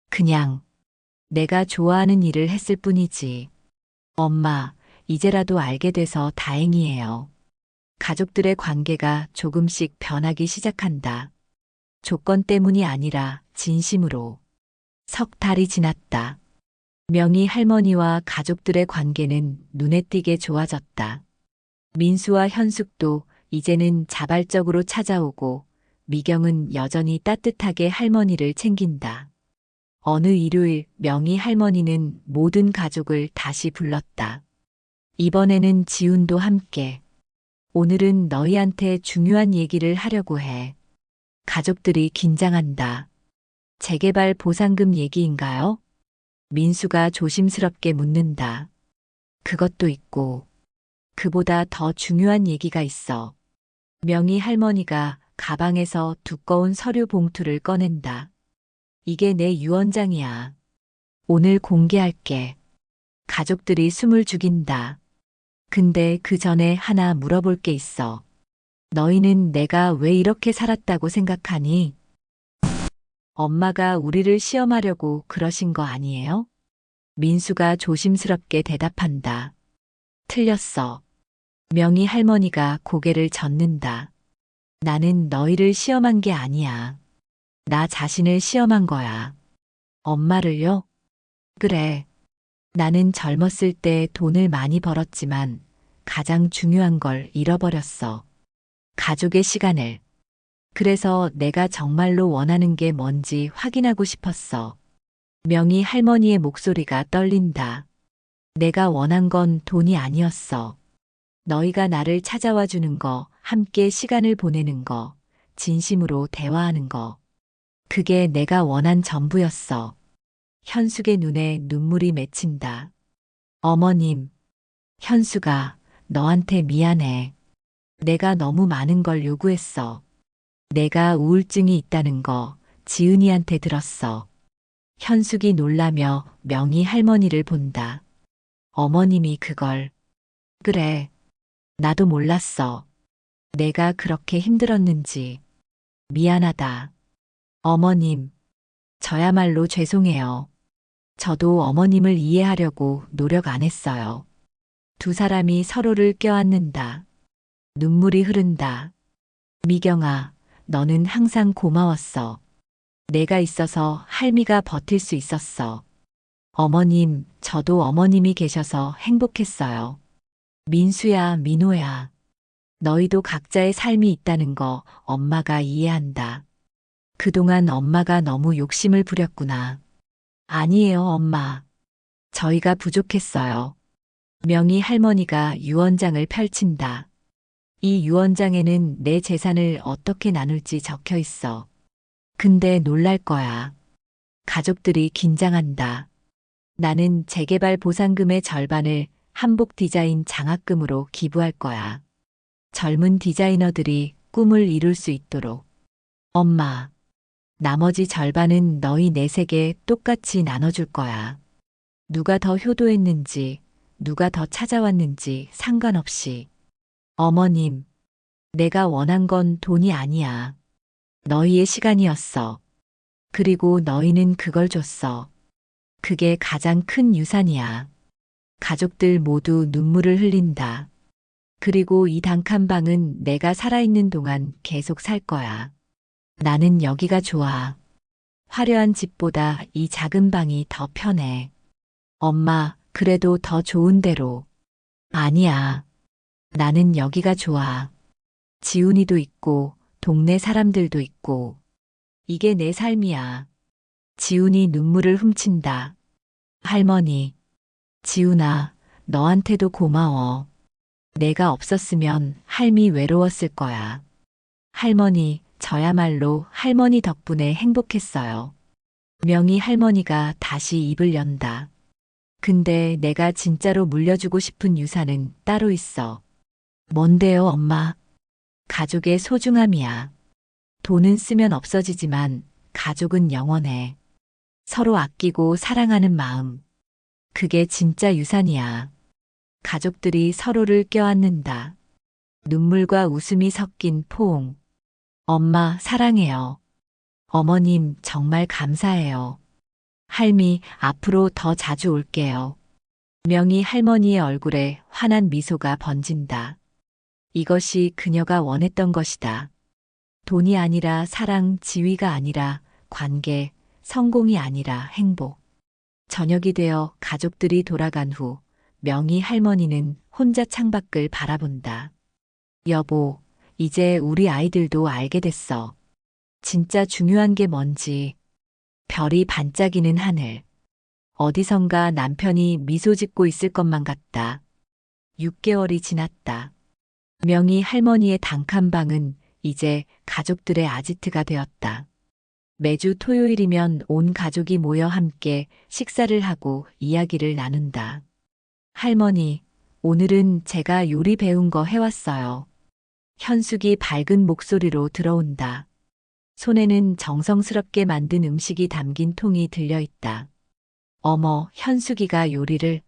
그냥 내가 좋아하는 일을 했을 뿐이지. 엄마, 이제라도 알게 돼서 다행이에요. 가족들의 관계가 조금씩 변하기 시작한다. 조건 때문이 아니라 진심으로. 석 달이 지났다. 명희 할머니와 가족들의 관계는 눈에 띄게 좋아졌다. 민수와 현숙도 이제는 자발적으로 찾아오고 미경은 여전히 따뜻하게 할머니를 챙긴다. 어느 일요일 명희 할머니는 모든 가족을 다시 불렀다. 이번에는 지훈도 함께. 오늘은 너희한테 중요한 얘기를 하려고 해. 가족들이 긴장한다. 재개발 보상금 얘기인가요? 민수가 조심스럽게 묻는다. 그것도 있고, 그보다 더 중요한 얘기가 있어. 명희 할머니가 가방에서 두꺼운 서류 봉투를 꺼낸다. 이게 내 유언장이야. 오늘 공개할게. 가족들이 숨을 죽인다. 근데 그 전에 하나 물어볼 게 있어. 너희는 내가 왜 이렇게 살았다고 생각하니? 엄마가 우리를 시험하려고 그러신 거 아니에요? 민수가 조심스럽게 대답한다. 틀렸어. 명희 할머니가 고개를 젓는다. 나는 너희를 시험한 게 아니야. 나 자신을 시험한 거야. 엄마를요? 그래. 나는 젊었을 때 돈을 많이 벌었지만 가장 중요한 걸 잃어버렸어. 가족의 시간을. 그래서 내가 정말로 원하는 게 뭔지 확인하고 싶었어. 명희 할머니의 목소리가 떨린다. 내가 원한 건 돈이 아니었어. 너희가 나를 찾아와 주는 거, 함께 시간을 보내는 거, 진심으로 대화하는 거. 그게 내가 원한 전부였어. 현숙의 눈에 눈물이 맺힌다. 어머님, 현수가 너한테 미안해. 내가 너무 많은 걸 요구했어. 내가 우울증이 있다는 거 지은이한테 들었어. 현숙이 놀라며 명희 할머니를 본다. 어머님이 그걸. 그래. 나도 몰랐어. 내가 그렇게 힘들었는지. 미안하다. 어머님. 저야말로 죄송해요. 저도 어머님을 이해하려고 노력 안 했어요. 두 사람이 서로를 껴안는다. 눈물이 흐른다. 미경아, 너는 항상 고마웠어. 내가 있어서 할미가 버틸 수 있었어. 어머님, 저도 어머님이 계셔서 행복했어요. 민수야, 민호야. 너희도 각자의 삶이 있다는 거 엄마가 이해한다. 그동안 엄마가 너무 욕심을 부렸구나. 아니에요, 엄마. 저희가 부족했어요. 명희 할머니가 유언장을 펼친다. 이 유언장에는 내 재산을 어떻게 나눌지 적혀 있어. 근데 놀랄 거야. 가족들이 긴장한다. 나는 재개발 보상금의 절반을 한복 디자인 장학금으로 기부할 거야. 젊은 디자이너들이 꿈을 이룰 수 있도록. 엄마, 나머지 절반은 너희 넷에게 똑같이 나눠줄 거야. 누가 더 효도했는지, 누가 더 찾아왔는지 상관없이. 어머님, 내가 원한 건 돈이 아니야. 너희의 시간이었어. 그리고 너희는 그걸 줬어. 그게 가장 큰 유산이야. 가족들 모두 눈물을 흘린다. 그리고 이 단칸방은 내가 살아있는 동안 계속 살 거야. 나는 여기가 좋아. 화려한 집보다 이 작은 방이 더 편해. 엄마, 그래도 더 좋은 데로. 아니야. 나는 여기가 좋아. 지훈이도 있고, 동네 사람들도 있고. 이게 내 삶이야. 지훈이 눈물을 훔친다. 할머니, 지훈아, 너한테도 고마워. 내가 없었으면 할미 외로웠을 거야. 할머니, 저야말로 할머니 덕분에 행복했어요. 명희 할머니가 다시 입을 연다. 근데 내가 진짜로 물려주고 싶은 유산은 따로 있어. 뭔데요, 엄마? 가족의 소중함이야. 돈은 쓰면 없어지지만 가족은 영원해. 서로 아끼고 사랑하는 마음. 그게 진짜 유산이야. 가족들이 서로를 껴안는다. 눈물과 웃음이 섞인 포옹. 엄마, 사랑해요. 어머님, 정말 감사해요. 할미, 앞으로 더 자주 올게요. 명희 할머니의 얼굴에 환한 미소가 번진다. 이것이 그녀가 원했던 것이다. 돈이 아니라 사랑, 지위가 아니라 관계, 성공이 아니라 행복. 저녁이 되어 가족들이 돌아간 후 명희 할머니는 혼자 창밖을 바라본다. 여보, 이제 우리 아이들도 알게 됐어. 진짜 중요한 게 뭔지. 별이 반짝이는 하늘. 어디선가 남편이 미소 짓고 있을 것만 같다. 6개월이 지났다. 명희 할머니의 단칸방은 이제 가족들의 아지트가 되었다. 매주 토요일이면 온 가족이 모여 함께 식사를 하고 이야기를 나눈다. 할머니, 오늘은 제가 요리 배운 거 해왔어요. 현숙이 밝은 목소리로 들어온다. 손에는 정성스럽게 만든 음식이 담긴 통이 들려있다. 어머, 현숙이가 요리를.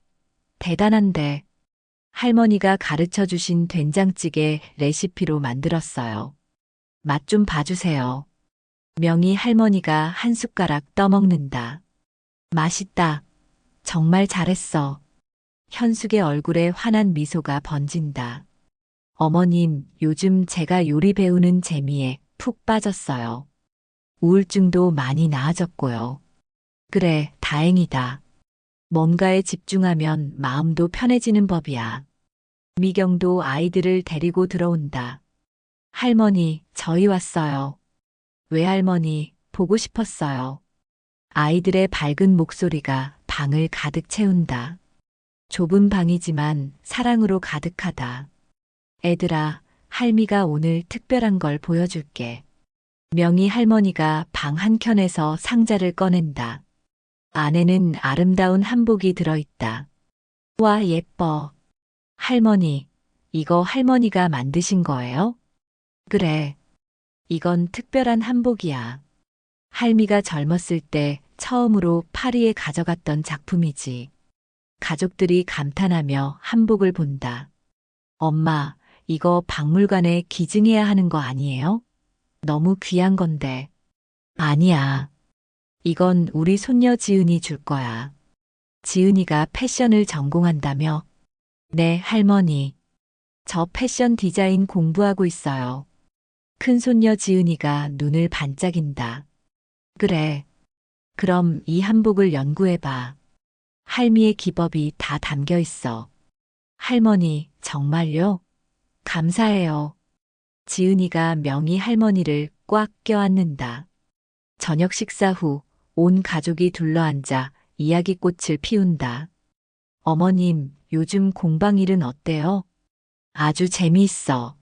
대단한데. 할머니가 가르쳐 주신 된장찌개 레시피로 만들었어요. 맛 좀 봐주세요. 명희 할머니가 한 숟가락 떠먹는다. 맛있다. 정말 잘했어. 현숙의 얼굴에 환한 미소가 번진다. 어머님, 요즘 제가 요리 배우는 재미에 푹 빠졌어요. 우울증도 많이 나아졌고요. 그래, 다행이다. 뭔가에 집중하면 마음도 편해지는 법이야. 미경도 아이들을 데리고 들어온다. 할머니, 저희 왔어요. 외할머니, 보고 싶었어요. 아이들의 밝은 목소리가 방을 가득 채운다. 좁은 방이지만 사랑으로 가득하다. 애들아, 할미가 오늘 특별한 걸 보여줄게. 명희 할머니가 방 한켠에서 상자를 꺼낸다. 안에는 아름다운 한복이 들어있다. 와, 예뻐. 할머니, 이거 할머니가 만드신 거예요? 그래. 이건 특별한 한복이야. 할미가 젊었을 때 처음으로 파리에 가져갔던 작품이지. 가족들이 감탄하며 한복을 본다. 엄마, 이거 박물관에 기증해야 하는 거 아니에요? 너무 귀한 건데. 아니야. 이건 우리 손녀 지은이 줄 거야. 지은이가 패션을 전공한다며? 네, 할머니. 저 패션 디자인 공부하고 있어요. 큰손녀 지은이가 눈을 반짝인다. 그래. 그럼 이 한복을 연구해봐. 할미의 기법이 다 담겨 있어. 할머니, 정말요? 감사해요. 지은이가 명희 할머니를 꽉 껴안는다. 저녁 식사 후 온 가족이 둘러앉아 이야기꽃을 피운다. 어머님, 요즘 공방 일은 어때요? 아주 재미있어.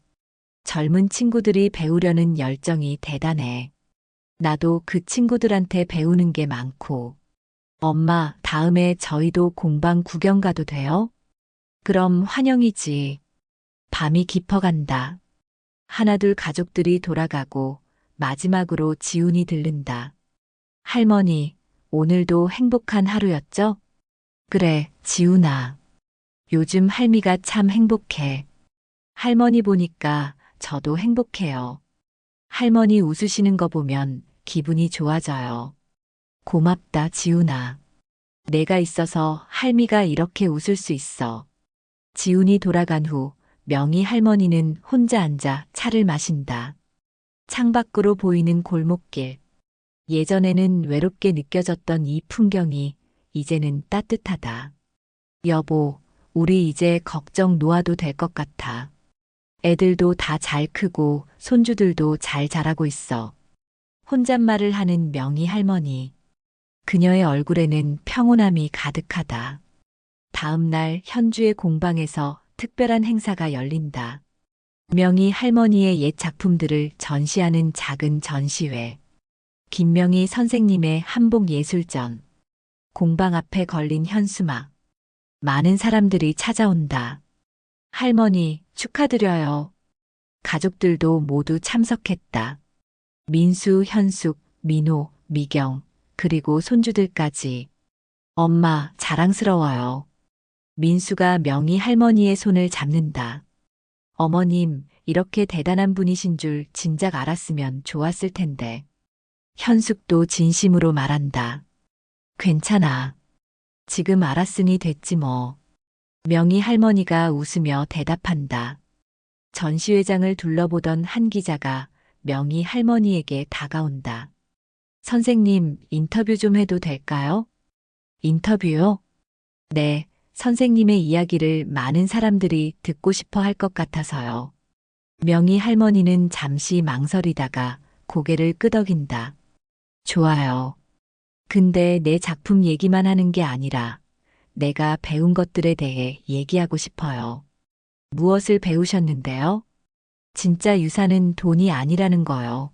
젊은 친구들이 배우려는 열정이 대단해. 나도 그 친구들한테 배우는 게 많고. 엄마, 다음에 저희도 공방 구경 가도 돼요? 그럼 환영이지. 밤이 깊어간다. 하나둘 가족들이 돌아가고 마지막으로 지훈이 들른다. 할머니, 오늘도 행복한 하루였죠? 그래, 지훈아. 요즘 할미가 참 행복해. 할머니 보니까 저도 행복해요. 할머니 웃으시는 거 보면 기분이 좋아져요. 고맙다, 지훈아. 내가 있어서 할미가 이렇게 웃을 수 있어. 지훈이 돌아간 후 명희 할머니는 혼자 앉아 차를 마신다. 창밖으로 보이는 골목길. 예전에는 외롭게 느껴졌던 이 풍경이 이제는 따뜻하다. 여보, 우리 이제 걱정 놓아도 될 것 같아. 애들도 다 잘 크고 손주들도 잘 자라고 있어. 혼잣말을 하는 명희 할머니. 그녀의 얼굴에는 평온함이 가득하다. 다음 날 현주의 공방에서 특별한 행사가 열린다. 명희 할머니의 옛 작품들을 전시하는 작은 전시회. 김명희 선생님의 한복 예술전. 공방 앞에 걸린 현수막. 많은 사람들이 찾아온다. 할머니, 축하드려요. 가족들도 모두 참석했다. 민수, 현숙, 민호, 미경, 그리고 손주들까지. 엄마, 자랑스러워요. 민수가 명희 할머니의 손을 잡는다. 어머님, 이렇게 대단한 분이신 줄 진작 알았으면 좋았을 텐데. 현숙도 진심으로 말한다. 괜찮아. 지금 알았으니 됐지 뭐. 명희 할머니가 웃으며 대답한다. 전시회장을 둘러보던 한 기자가 명희 할머니에게 다가온다. 선생님, 인터뷰 좀 해도 될까요? 인터뷰요? 네, 선생님의 이야기를 많은 사람들이 듣고 싶어 할 것 같아서요. 명희 할머니는 잠시 망설이다가 고개를 끄덕인다. 좋아요. 근데 내 작품 얘기만 하는 게 아니라 내가 배운 것들에 대해 얘기하고 싶어요. 무엇을 배우셨는데요? 진짜 유산은 돈이 아니라는 거요.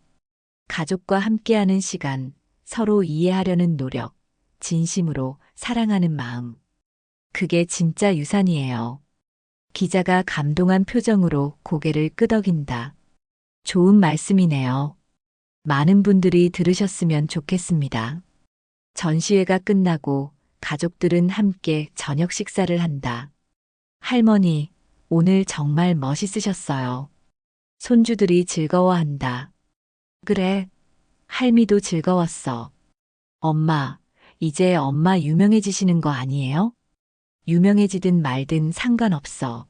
가족과 함께하는 시간, 서로 이해하려는 노력, 진심으로 사랑하는 마음. 그게 진짜 유산이에요. 기자가 감동한 표정으로 고개를 끄덕인다. 좋은 말씀이네요. 많은 분들이 들으셨으면 좋겠습니다. 전시회가 끝나고 가족들은 함께 저녁 식사를 한다. 할머니, 오늘 정말 멋있으셨어요. 손주들이 즐거워한다. 그래, 할미도 즐거웠어. 엄마, 이제 엄마 유명해지시는 거 아니에요? 유명해지든 말든 상관없어.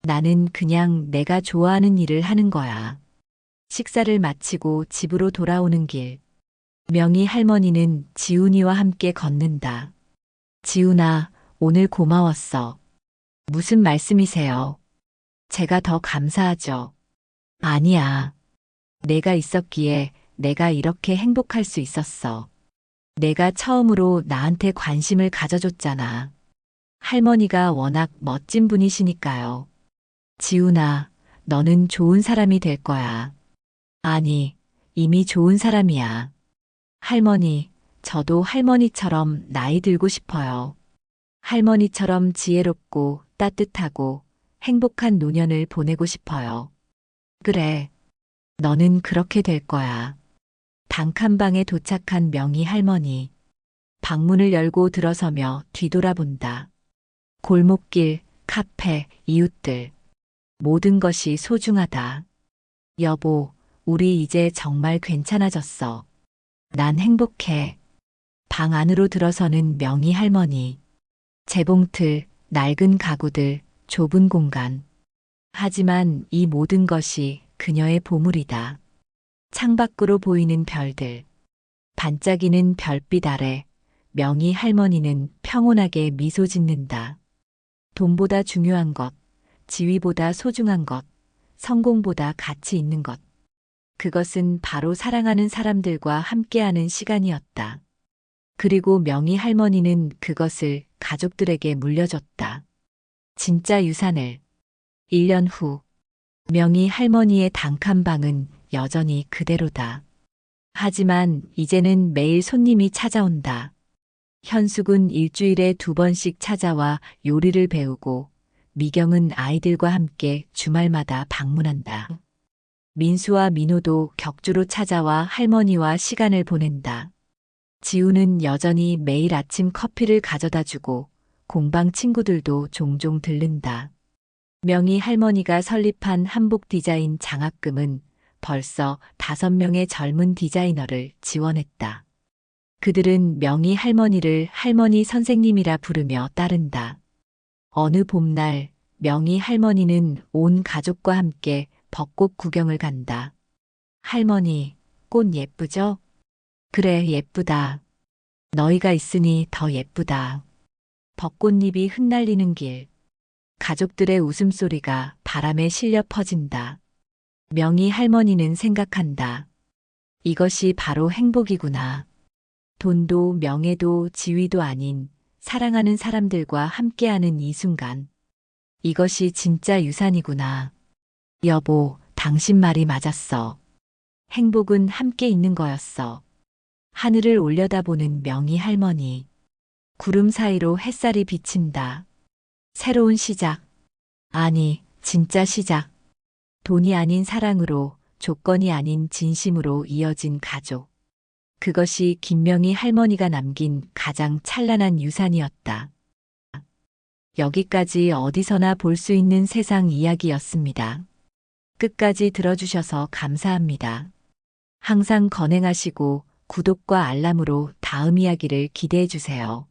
나는 그냥 내가 좋아하는 일을 하는 거야. 식사를 마치고 집으로 돌아오는 길. 명희 할머니는 지훈이와 함께 걷는다. 지훈아, 오늘 고마웠어. 무슨 말씀이세요? 제가 더 감사하죠. 아니야. 내가 있었기에 내가 이렇게 행복할 수 있었어. 내가 처음으로 나한테 관심을 가져줬잖아. 할머니가 워낙 멋진 분이시니까요. 지훈아, 너는 좋은 사람이 될 거야. 아니, 이미 좋은 사람이야. 할머니, 저도 할머니처럼 나이 들고 싶어요. 할머니처럼 지혜롭고 따뜻하고 행복한 노년을 보내고 싶어요. 그래, 너는 그렇게 될 거야. 단칸방에 도착한 명희 할머니. 방문을 열고 들어서며 뒤돌아본다. 골목길, 카페, 이웃들. 모든 것이 소중하다. 여보, 우리 이제 정말 괜찮아졌어. 난 행복해. 방 안으로 들어서는 명희 할머니. 재봉틀, 낡은 가구들, 좁은 공간. 하지만 이 모든 것이 그녀의 보물이다. 창밖으로 보이는 별들. 반짝이는 별빛 아래 명희 할머니는 평온하게 미소 짓는다. 돈보다 중요한 것, 지위보다 소중한 것, 성공보다 가치 있는 것. 그것은 바로 사랑하는 사람들과 함께하는 시간이었다. 그리고 명희 할머니는 그것을 가족들에게 물려줬다. 진짜 유산을. 1년 후, 명희 할머니의 단칸방은 여전히 그대로다. 하지만 이제는 매일 손님이 찾아온다. 현숙은 일주일에 2번씩 찾아와 요리를 배우고 미경은 아이들과 함께 주말마다 방문한다. 민수와 민호도 격주로 찾아와 할머니와 시간을 보낸다. 지우는 여전히 매일 아침 커피를 가져다 주고 공방 친구들도 종종 들른다. 명희 할머니가 설립한 한복 디자인 장학금은 벌써 5명의 젊은 디자이너를 지원했다. 그들은 명희 할머니를 할머니 선생님이라 부르며 따른다. 어느 봄날 명희 할머니는 온 가족과 함께 벚꽃 구경을 간다. 할머니, 꽃 예쁘죠? 그래, 예쁘다. 너희가 있으니 더 예쁘다. 벚꽃잎이 흩날리는 길. 가족들의 웃음소리가 바람에 실려 퍼진다. 명희 할머니는 생각한다. 이것이 바로 행복이구나. 돈도 명예도 지위도 아닌 사랑하는 사람들과 함께하는 이 순간. 이것이 진짜 유산이구나. 여보, 당신 말이 맞았어. 행복은 함께 있는 거였어. 하늘을 올려다보는 명희 할머니. 구름 사이로 햇살이 비친다. 새로운 시작. 아니, 진짜 시작. 돈이 아닌 사랑으로, 조건이 아닌 진심으로 이어진 가족. 그것이 김명희 할머니가 남긴 가장 찬란한 유산이었다. 여기까지 어디서나 볼 수 있는 세상 이야기였습니다. 끝까지 들어주셔서 감사합니다. 항상 건행하시고 구독과 알람으로 다음 이야기를 기대해 주세요.